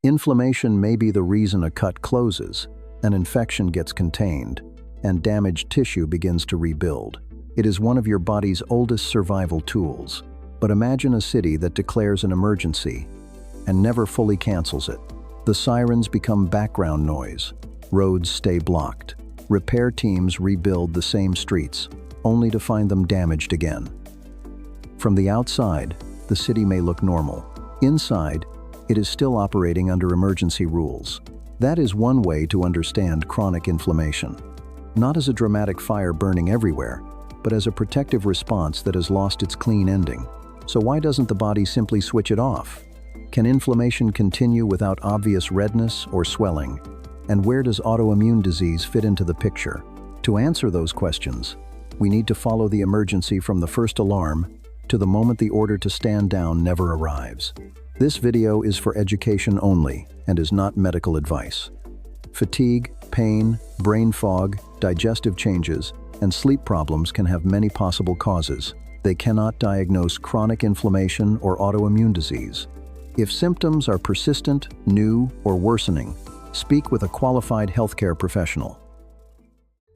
Inflammation may be the reason a cut closes, an infection gets contained, and damaged tissue begins to rebuild. It is one of your body's oldest survival tools. But imagine a city that declares an emergency and never fully cancels it. The sirens become background noise. Roads stay blocked. Repair teams rebuild the same streets, only to find them damaged again. From the outside, the city may look normal. Inside, it is still operating under emergency rules. That is one way to understand chronic inflammation. Not as a dramatic fire burning everywhere, but as a protective response that has lost its clean ending. So why doesn't the body simply switch it off? Can inflammation continue without obvious redness or swelling? And where does autoimmune disease fit into the picture? To answer those questions, we need to follow the emergency from the first alarm to the moment the order to stand down never arrives. This video is for education only and is not medical advice. Fatigue, pain, brain fog, digestive changes, and sleep problems can have many possible causes. They cannot diagnose chronic inflammation or autoimmune disease. If symptoms are persistent, new, or worsening, speak with a qualified healthcare professional.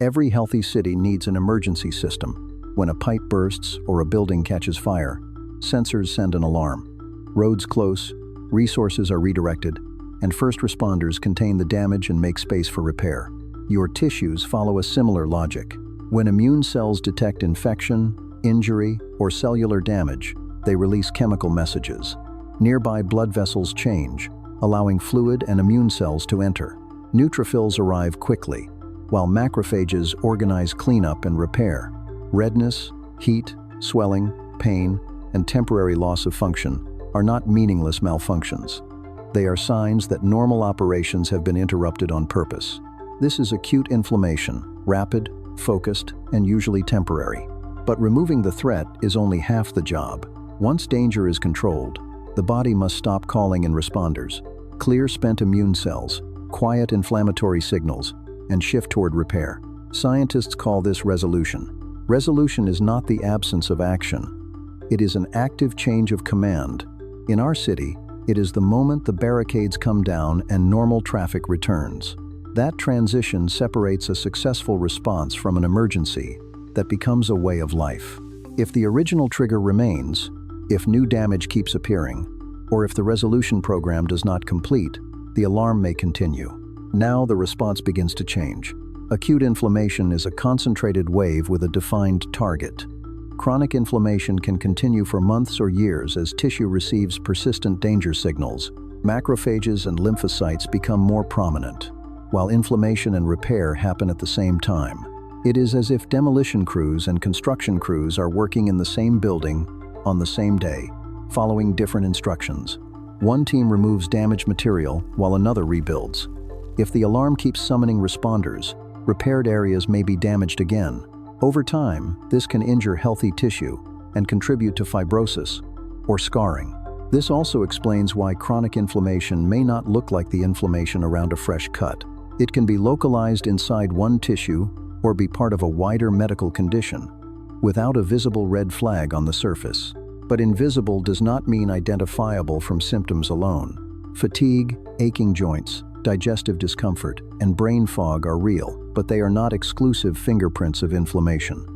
Every healthy city needs an emergency system. When a pipe bursts or a building catches fire, sensors send an alarm. Roads close, resources are redirected, and first responders contain the damage and make space for repair. Your tissues follow a similar logic. When immune cells detect infection, injury, or cellular damage, they release chemical messages. Nearby blood vessels change, allowing fluid and immune cells to enter. Neutrophils arrive quickly, while macrophages organize cleanup and repair. Redness, heat, swelling, pain, and temporary loss of function are not meaningless malfunctions. They are signs that normal operations have been interrupted on purpose. This is acute inflammation, rapid, focused, and usually temporary. But removing the threat is only half the job. Once danger is controlled, the body must stop calling in responders, clear spent immune cells, quiet inflammatory signals, and shift toward repair. Scientists call this resolution. Resolution is not the absence of action. It is an active change of command. In our city, it is the moment the barricades come down and normal traffic returns. That transition separates a successful response from an emergency that becomes a way of life. If the original trigger remains, if new damage keeps appearing, or if the resolution program does not complete, the alarm may continue. Now the response begins to change. Acute inflammation is a concentrated wave with a defined target. Chronic inflammation can continue for months or years as tissue receives persistent danger signals. Macrophages and lymphocytes become more prominent, while inflammation and repair happen at the same time. It is as if demolition crews and construction crews are working in the same building on the same day, following different instructions. One team removes damaged material while another rebuilds. If the alarm keeps summoning responders, repaired areas may be damaged again. Over time, this can injure healthy tissue and contribute to fibrosis or scarring. This also explains why chronic inflammation may not look like the inflammation around a fresh cut. It can be localized inside one tissue or be part of a wider medical condition, without a visible red flag on the surface. But invisible does not mean identifiable from symptoms alone. Fatigue, aching joints, digestive discomfort, and brain fog are real, but they are not exclusive fingerprints of inflammation.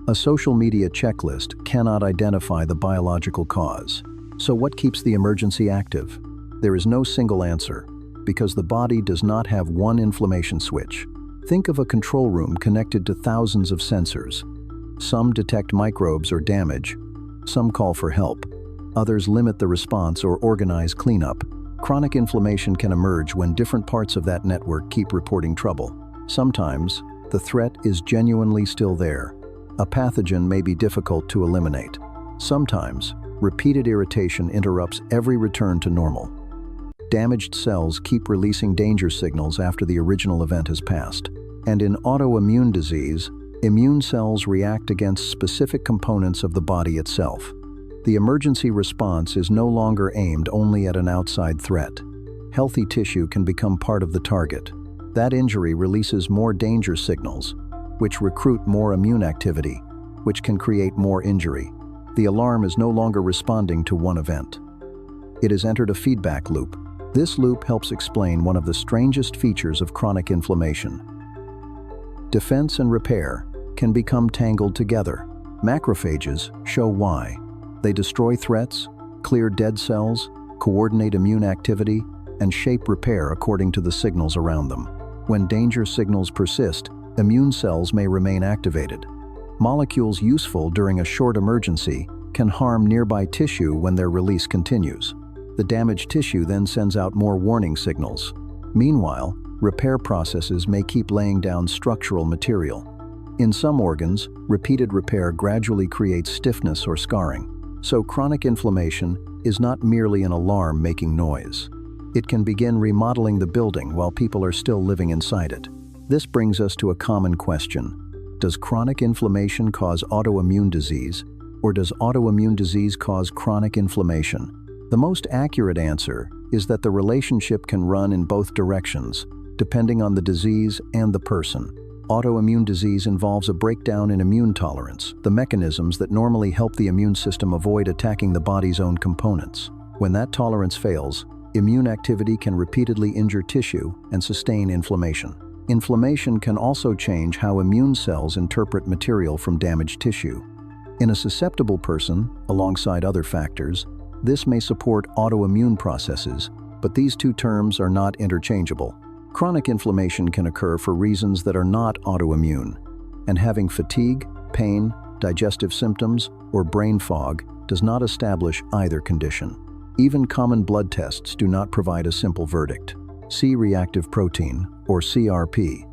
A social media checklist cannot identify the biological cause. So what keeps the emergency active? There is no single answer, because the body does not have one inflammation switch. Think of a control room connected to thousands of sensors. Some detect microbes or damage, some call for help, others limit the response or organize cleanup. Chronic inflammation can emerge when different parts of that network keep reporting trouble. Sometimes, the threat is genuinely still there. A pathogen may be difficult to eliminate. Sometimes, repeated irritation interrupts every return to normal. Damaged cells keep releasing danger signals after the original event has passed. And in autoimmune disease, immune cells react against specific components of the body itself. The emergency response is no longer aimed only at an outside threat. Healthy tissue can become part of the target. That injury releases more danger signals, which recruit more immune activity, which can create more injury. The alarm is no longer responding to one event. It has entered a feedback loop. This loop helps explain one of the strangest features of chronic inflammation. Defense and repair can become tangled together. Macrophages show why. They destroy threats, clear dead cells, coordinate immune activity, and shape repair according to the signals around them. When danger signals persist, immune cells may remain activated. Molecules useful during a short emergency can harm nearby tissue when their release continues. The damaged tissue then sends out more warning signals. Meanwhile, repair processes may keep laying down structural material. In some organs, repeated repair gradually creates stiffness or scarring. So chronic inflammation is not merely an alarm making noise. It can begin remodeling the building while people are still living inside it. This brings us to a common question. Does chronic inflammation cause autoimmune disease, or does autoimmune disease cause chronic inflammation? The most accurate answer is that the relationship can run in both directions, depending on the disease and the person. Autoimmune disease involves a breakdown in immune tolerance, the mechanisms that normally help the immune system avoid attacking the body's own components. When that tolerance fails, immune activity can repeatedly injure tissue and sustain inflammation. Inflammation can also change how immune cells interpret material from damaged tissue. In a susceptible person, alongside other factors, this may support autoimmune processes, but these two terms are not interchangeable. Chronic inflammation can occur for reasons that are not autoimmune, and having fatigue, pain, digestive symptoms, or brain fog does not establish either condition. Even common blood tests do not provide a simple verdict. C-reactive protein, or CRP,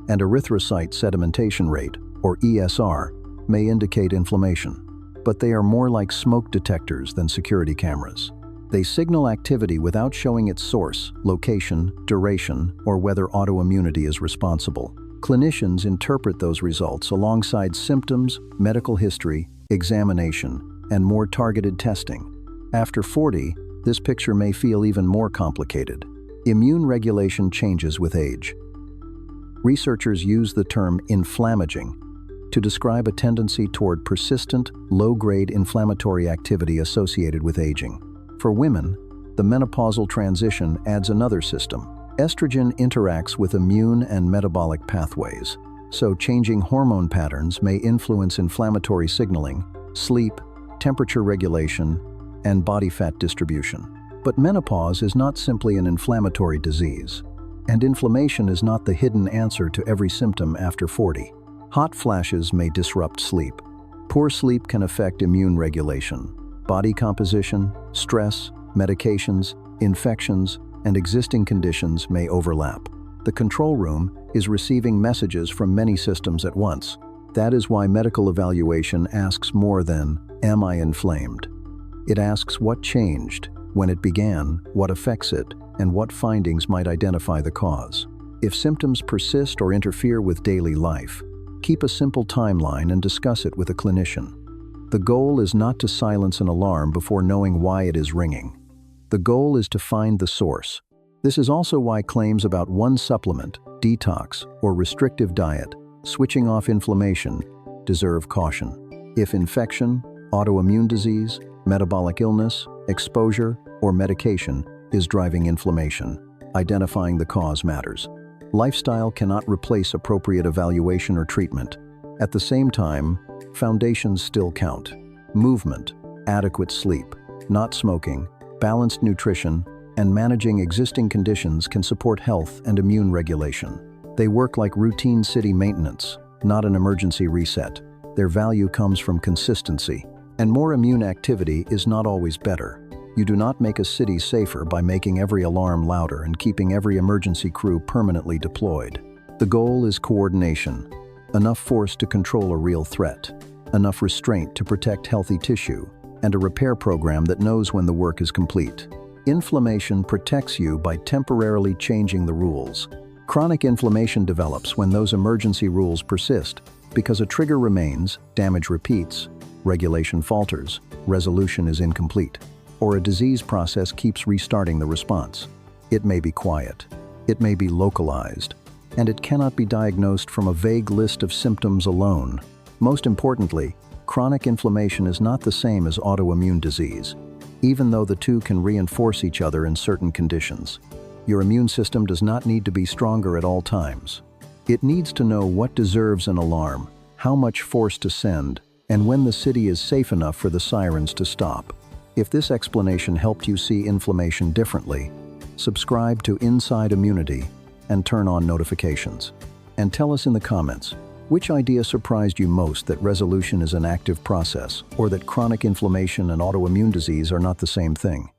and erythrocyte sedimentation rate, or ESR, may indicate inflammation, but they are more like smoke detectors than security cameras. They signal activity without showing its source, location, duration, or whether autoimmunity is responsible. Clinicians interpret those results alongside symptoms, medical history, examination, and more targeted testing. After 40, this picture may feel even more complicated. Immune regulation changes with age. Researchers use the term inflammaging to describe a tendency toward persistent, low-grade inflammatory activity associated with aging. For women, the menopausal transition adds another system. Estrogen interacts with immune and metabolic pathways, so changing hormone patterns may influence inflammatory signaling, sleep, temperature regulation, and body fat distribution. But menopause is not simply an inflammatory disease, and inflammation is not the hidden answer to every symptom after 40. Hot flashes may disrupt sleep. Poor sleep can affect immune regulation. Body composition, stress, medications, infections, and existing conditions may overlap. The control room is receiving messages from many systems at once. That is why medical evaluation asks more than, "Am I inflamed?" It asks what changed, when it began, what affects it, and what findings might identify the cause. If symptoms persist or interfere with daily life, keep a simple timeline and discuss it with a clinician. The goal is not to silence an alarm before knowing why it is ringing. The goal is to find the source. This is also why claims about one supplement, detox, or restrictive diet, switching off inflammation, deserve caution. If infection, autoimmune disease, metabolic illness, exposure, or medication is driving inflammation, identifying the cause matters. Lifestyle cannot replace appropriate evaluation or treatment. At the same time, foundations still count. Movement, adequate sleep, not smoking, balanced nutrition, and managing existing conditions can support health and immune regulation. They work like routine city maintenance, not an emergency reset. Their value comes from consistency, and more immune activity is not always better. You do not make a city safer by making every alarm louder and keeping every emergency crew permanently deployed. The goal is coordination, enough force to control a real threat, enough restraint to protect healthy tissue, and a repair program that knows when the work is complete. Inflammation protects you by temporarily changing the rules. Chronic inflammation develops when those emergency rules persist, because a trigger remains, damage repeats, regulation falters, resolution is incomplete, or a disease process keeps restarting the response. It may be quiet, it may be localized, and it cannot be diagnosed from a vague list of symptoms alone. Most importantly, chronic inflammation is not the same as autoimmune disease. even though the two can reinforce each other in certain conditions. Your immune system does not need to be stronger at all times. It needs to know what deserves an alarm, how much force to send, and when the city is safe enough for the sirens to stop. If this explanation helped you see inflammation differently, subscribe to Inside Immunity and turn on notifications. And tell us in the comments, which idea surprised you most, that resolution is an active process, or that chronic inflammation and autoimmune disease are not the same thing?